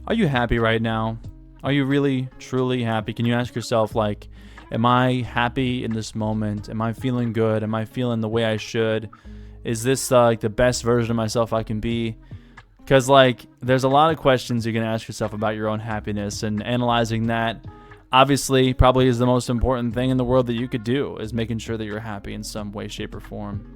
Are you happy right now? Are you really, truly happy? Can you ask yourself, like, am I happy in this moment? Am I feeling good? Am I feeling the way I should? Is this like the best version of myself I can be? Because, like, there's a lot of questions you're going to ask yourself about your own happiness, and analyzing that obviously probably is the most important thing in the world that you could do, is making sure that you're happy in some way, shape, or form.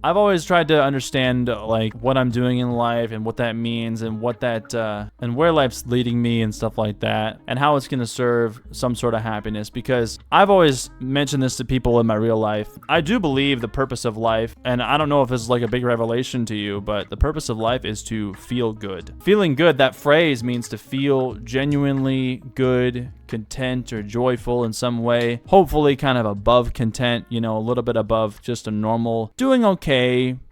I've always tried to understand like what I'm doing in life and what that means and what that and where life's leading me and stuff like that, and how it's going to serve some sort of happiness, because I've always mentioned this to people in my real life. I do believe the purpose of life, and I don't know if it's like a big revelation to you, but the purpose of life is to feel good. Feeling good, that phrase means to feel genuinely good, content, or joyful in some way. Hopefully kind of above content, you know, a little bit above just a normal, doing okay,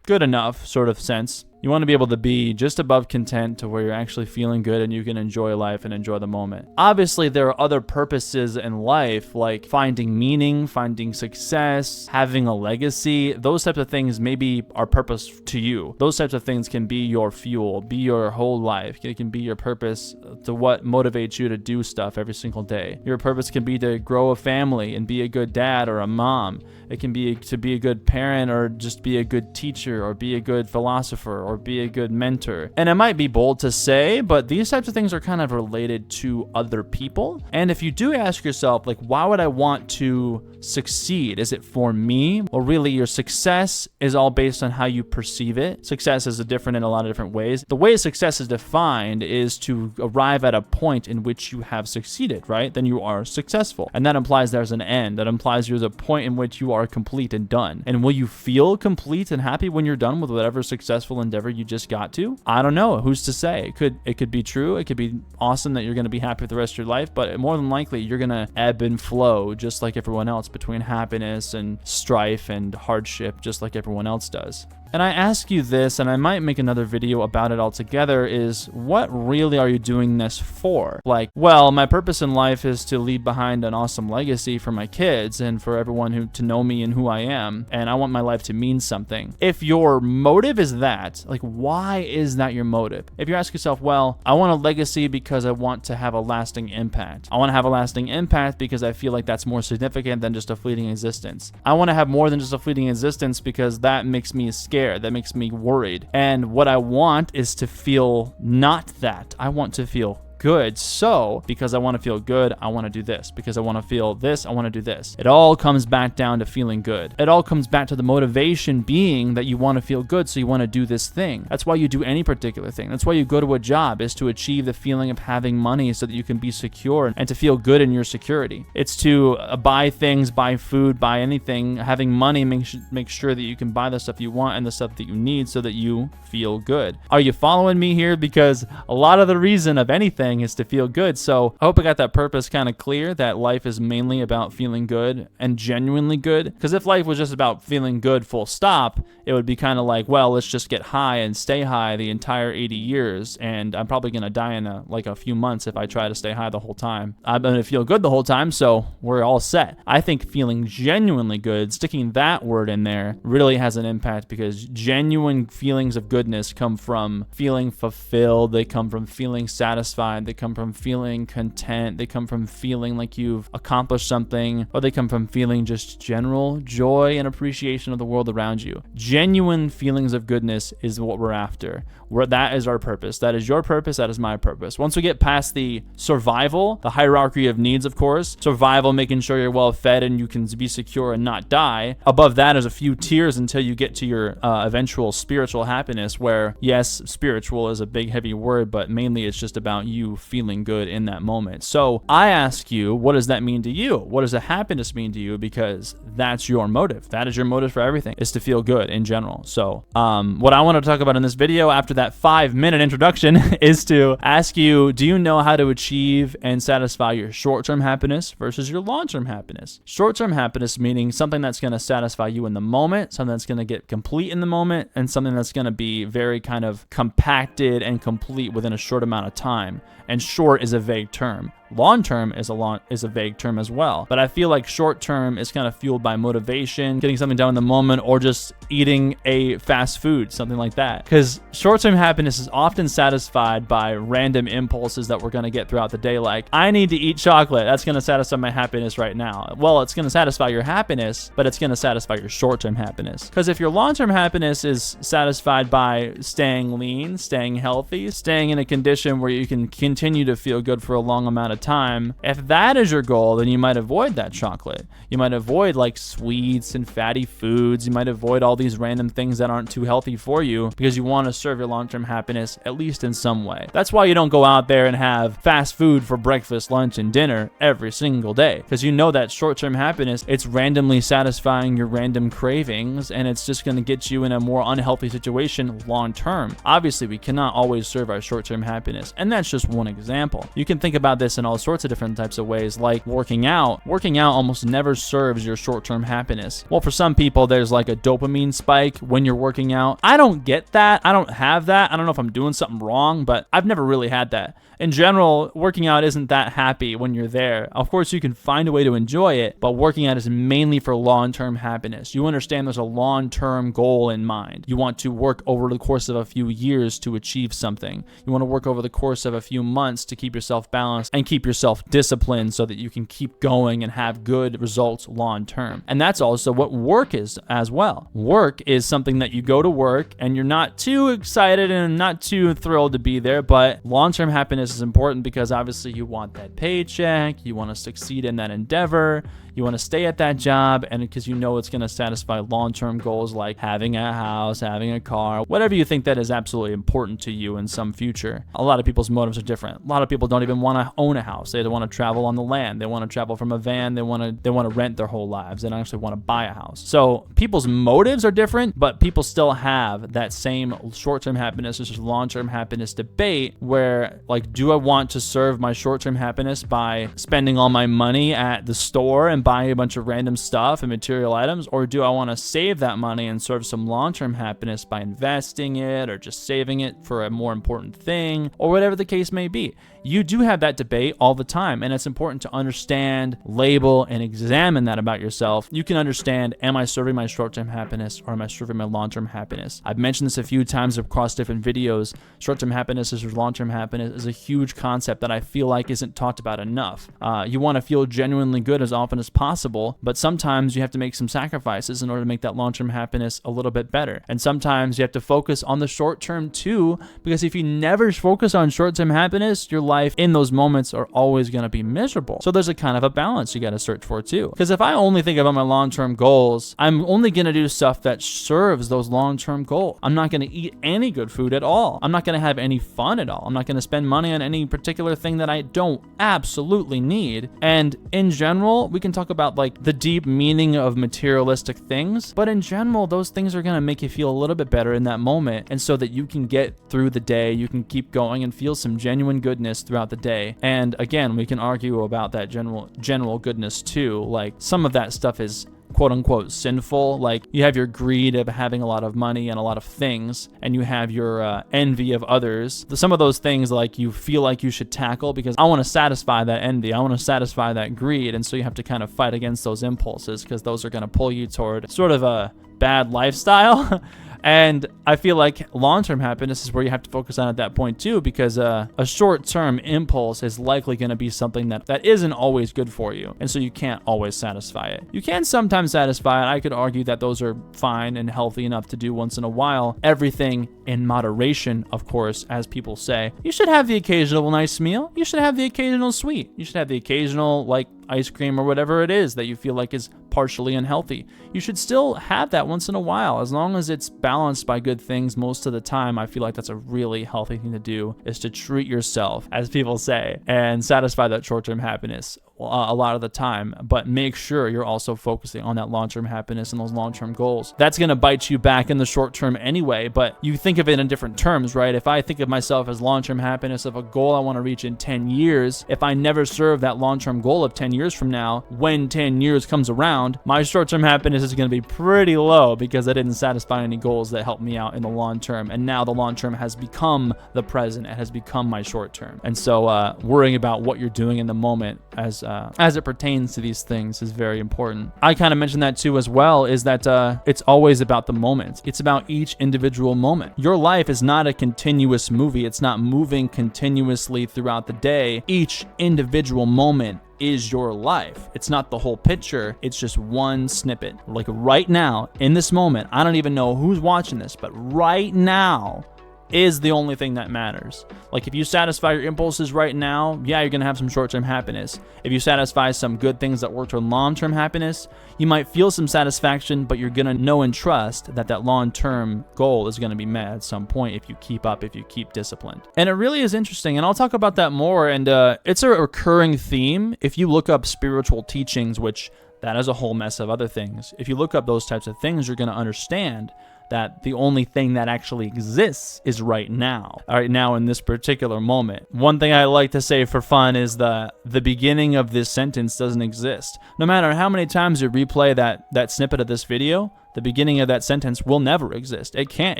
good enough sort of sense. You want to be able to be just above content to where you're actually feeling good and you can enjoy life and enjoy the moment. Obviously, there are other purposes in life, like finding meaning, finding success, having a legacy. Those types of things maybe are purpose to you. Those types of things can be your fuel, be your whole life. It can be your purpose to what motivates you to do stuff every single day. Your purpose can be to grow a family and be a good dad or a mom. It can be to be a good parent, or just be a good teacher, or be a good philosopher, or be a good mentor. And it might be bold to say, but these types of things are kind of related to other people. And if you do ask yourself, like, why would I want to succeed? Is it for me? Well, really, your success is all based on how you perceive it. Success is different in a lot of different ways. The way success is defined is to arrive at a point in which you have succeeded, right? Then you are successful. And that implies there's an end. That implies there's a point in which you are complete and done. And will you feel complete and happy when you're done with whatever successful endeavor you just got to? I don't know. Who's to say? It could be true. It could be awesome that you're going to be happy for the rest of your life, but more than likely you're going to ebb and flow just like everyone else between happiness and strife and hardship, just like everyone else does. And I ask you this, and I might make another video about it altogether, is what really are you doing this for? Like, well, my purpose in life is to leave behind an awesome legacy for my kids and for everyone to know me and who I am, and I want my life to mean something. If your motive is that, like, why is that your motive? If you ask yourself, well, I want a legacy because I want to have a lasting impact. I want to have a lasting impact because I feel like that's more significant than just a fleeting existence. I want to have more than just a fleeting existence because that makes me scared. That makes me worried. And what I want is to feel not that. I want to feel good. So because I want to feel good, I want to do this. Because I want to feel this, I want to do this. It all comes back down to feeling good. It all comes back to the motivation being that you want to feel good, so you want to do this thing. That's why you do any particular thing. That's why you go to a job, is to achieve the feeling of having money so that you can be secure and to feel good in your security. It's to buy things, buy food, buy anything. Having money make sure that you can buy the stuff you want and the stuff that you need so that you feel good. Are you following me here? Because a lot of the reason of anything is to feel good. So I hope I got that purpose kind of clear, that life is mainly about feeling good and genuinely good. Because if life was just about feeling good full stop, it would be kind of like, well, let's just get high and stay high the entire 80 years. And I'm probably going to die in a few months if I try to stay high the whole time. I'm going to feel good the whole time, so we're all set. I think feeling genuinely good, sticking that word in there, really has an impact, because genuine feelings of goodness come from feeling fulfilled. They come from feeling satisfied. They come from feeling content. They come from feeling like you've accomplished something, or they come from feeling just general joy and appreciation of the world around you. Genuine feelings of goodness is what we're after. That is our purpose. That is your purpose. That is my purpose. Once we get past the survival, the hierarchy of needs, of course, survival, making sure you're well fed and you can be secure and not die. Above that is a few tiers until you get to your eventual spiritual happiness, where, yes, spiritual is a big, heavy word, but mainly it's just about you you feeling good in that moment. So I ask you, what does that mean to you? What does the happiness mean to you? Because that's your motive. That is your motive for everything, is to feel good in general. So what I want to talk about in this video after that 5-minute introduction is to ask you, do you know how to achieve and satisfy your short-term happiness versus your long-term happiness? Short-term happiness meaning something that's going to satisfy you in the moment, something that's going to get complete in the moment, and something that's going to be very kind of compacted and complete within a short amount of time. And short is a vague term. Long-term is a vague term as well. But I feel like short-term is kind of fueled by motivation, getting something done in the moment, or just eating a fast food, something like that. Because short-term happiness is often satisfied by random impulses that we're going to get throughout the day. Like, I need to eat chocolate. That's going to satisfy my happiness right now. Well, it's going to satisfy your happiness, but it's going to satisfy your short-term happiness. Because if your long-term happiness is satisfied by staying lean, staying healthy, staying in a condition where you can continue to feel good for a long amount of time, if that is your goal, then you might avoid that chocolate. You might avoid like sweets and fatty foods. You might avoid all these random things that aren't too healthy for you because you want to serve your long-term happiness at least in some way. That's why you don't go out there and have fast food for breakfast, lunch, and dinner every single day, because you know that short-term happiness, it's randomly satisfying your random cravings, and it's just going to get you in a more unhealthy situation long-term. Obviously, we cannot always serve our short-term happiness, and that's just one example. You can think about this in all sorts of different types of ways, like working out. Working out almost never serves your short-term happiness. Well, for some people, there's like a dopamine spike when you're working out. I don't get that. I don't have that. I don't know if I'm doing something wrong, but I've never really had that. In general, working out isn't that happy when you're there. Of course, you can find a way to enjoy it, but working out is mainly for long-term happiness. You understand there's a long-term goal in mind. You want to work over the course of a few years to achieve something. You want to work over the course of a few months to keep yourself balanced and keep yourself disciplined so that you can keep going and have good results long-term. And that's also what work is as well. Work is something that you go to work and you're not too excited and not too thrilled to be there, but long-term happiness is important because obviously you want that paycheck, you want to succeed in that endeavor, you want to stay at that job, and because you know it's going to satisfy long-term goals like having a house, having a car, whatever you think that is absolutely important to you in some future. A lot of people's motives are different. A lot of people don't even want to own a house. They don't want to travel on the land. They want to travel from a van. They want to rent their whole lives. They don't actually want to buy a house. So people's motives are different, but people still have that same short-term happiness versus long-term happiness debate where, like, do I want to serve my short-term happiness by spending all my money at the store and buying a bunch of random stuff and material items, or do I want to save that money and serve some long-term happiness by investing it or just saving it for a more important thing, or whatever the case may be? You do have that debate all the time, and it's important to understand, label, and examine that about yourself. You can understand, am I serving my short-term happiness or am I serving my long-term happiness? I've mentioned this a few times across different videos. Short-term happiness versus long-term happiness is a huge concept that I feel like isn't talked about enough. You want to feel genuinely good as often as possible, but sometimes you have to make some sacrifices in order to make that long-term happiness a little bit better. And sometimes you have to focus on the short-term too, because if you never focus on short-term happiness, your life in those moments are always going to be miserable. So there's a kind of a balance you got to search for too. Because if I only think about my long-term goals, I'm only going to do stuff that serves those long-term goals. I'm not going to eat any good food at all. I'm not going to have any fun at all. I'm not going to spend money on any particular thing that I don't absolutely need. And in general, we can talk about like the deep meaning of materialistic things, but in general, those things are going to make you feel a little bit better in that moment, and so that you can get through the day, you can keep going and feel some genuine goodness throughout the day. And again, we can argue about that general goodness too. Like, some of that stuff is quote unquote sinful. Like, you have your greed of having a lot of money and a lot of things, and you have your envy of others. Some of those things, like, you feel like you should tackle because I want to satisfy that envy, I want to satisfy that greed, and so you have to kind of fight against those impulses because those are going to pull you toward sort of a bad lifestyle. And I feel like long-term happiness is where you have to focus on at that point too, because a short-term impulse is likely going to be something that isn't always good for you, and so you can't always satisfy it. You can sometimes satisfy it. I could argue that those are fine and healthy enough to do once in a while. Everything in moderation, of course, as people say. You should have the occasional nice meal. You should have the occasional sweet. You should have the occasional, like, ice cream or whatever it is that you feel like is part partially unhealthy. You should still have that once in a while, as long as it's balanced by good things most of the time. I feel like that's a really healthy thing to do, is to treat yourself, as people say, and satisfy that short-term happiness a lot of the time, but make sure you're also focusing on that long-term happiness and those long-term goals. That's going to bite you back in the short term anyway, but you think of it in different terms, right? If I think of myself as long-term happiness of a goal I want to reach in 10 years, if I never serve that long-term goal of 10 years from now, when 10 years comes around, my short-term happiness is going to be pretty low because I didn't satisfy any goals that helped me out in the long term. And now the long term has become the present. It has become my short term. And so worrying about what you're doing in the moment as it pertains to these things is very important. I kind of mentioned that too as well, is that it's always about the moment. It's about each individual moment. Your life is not a continuous movie. It's not moving continuously throughout the day. Each individual moment is your life. It's not the whole picture. It's just one snippet. Like right now, in this moment, I don't even know who's watching this, but right now is the only thing that matters. Like if you satisfy your impulses right now, yeah, you're gonna have some short-term happiness. If you satisfy some good things that work toward long-term happiness, you might feel some satisfaction, but you're gonna know and trust that that long-term goal is gonna be met at some point if you keep disciplined. And it really is interesting, and I'll talk about that more, and it's a recurring theme. If you look up spiritual teachings, which that is a whole mess of other things, if you look up those types of things, you're gonna understand that the only thing that actually exists is right now in this particular moment. One thing I like to say for fun is the beginning of this sentence doesn't exist. No matter how many times you replay that snippet of this video, the beginning of that sentence will never exist. It can't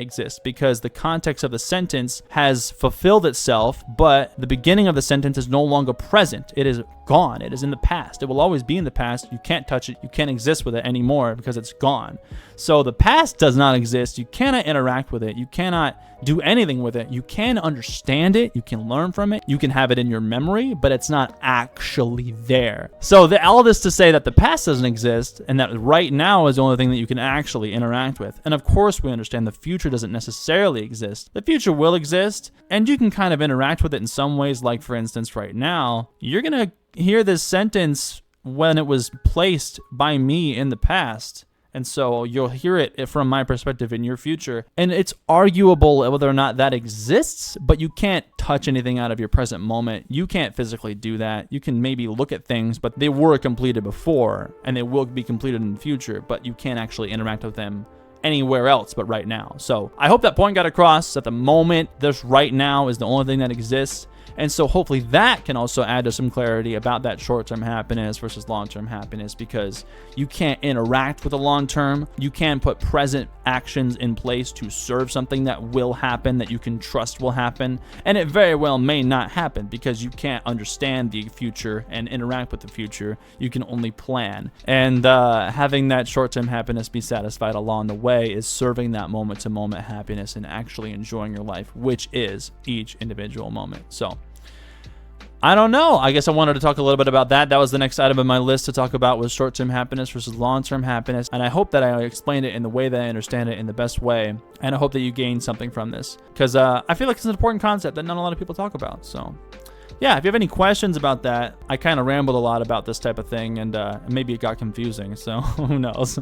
exist because the context of the sentence has fulfilled itself, but the beginning of the sentence is no longer present. It is gone. It is in the past. It will always be in the past. You can't touch it. You can't exist with it anymore because it's gone. So the past does not exist. You cannot interact with it. You cannot do anything with it. You can understand it. You can learn from it. You can have it in your memory, but it's not actually there. So all this to say that the past doesn't exist and that right now is the only thing that you can actually interact with. And of course, we understand the future doesn't necessarily exist. The future will exist, and you can kind of interact with it in some ways. Like, for instance, right now, you're going to hear this sentence when it was placed by me in the past. And so you'll hear it from my perspective in your future. And it's arguable whether or not that exists, but you can't touch anything out of your present moment. You can't physically do that. You can maybe look at things, but they were completed before and they will be completed in the future, but you can't actually interact with them anywhere else but right now. So I hope that point got across. At the moment, this right now is the only thing that exists. And so hopefully that can also add to some clarity about that short-term happiness versus long-term happiness, because you can't interact with the long-term. You can put present actions in place to serve something that will happen, that you can trust will happen. And it very well may not happen because you can't understand the future and interact with the future. You can only plan. And having that short-term happiness be satisfied along the way is serving that moment-to-moment happiness and actually enjoying your life, which is each individual moment. So I don't know. I guess I wanted to talk a little bit about that. That was the next item on my list to talk about, was short-term happiness versus long-term happiness. And I hope that I explained it in the way that I understand it in the best way. And I hope that you gain something from this, because I feel like it's an important concept that not a lot of people talk about. So yeah, if you have any questions about that, I kind of rambled a lot about this type of thing, and maybe it got confusing. So who knows?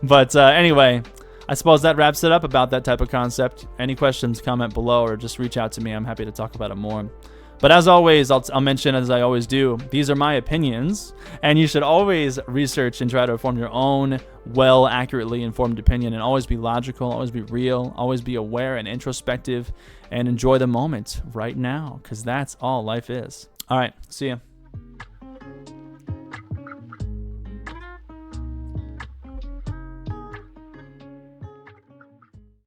But anyway, I suppose that wraps it up about that type of concept. Any questions, comment below, or just reach out to me. I'm happy to talk about it more. But as always, I'll mention, as I always do, these are my opinions, and you should always research and try to form your own accurately informed opinion, and always be logical, always be real, always be aware and introspective, and enjoy the moment right now, because that's all life is. All right, see ya.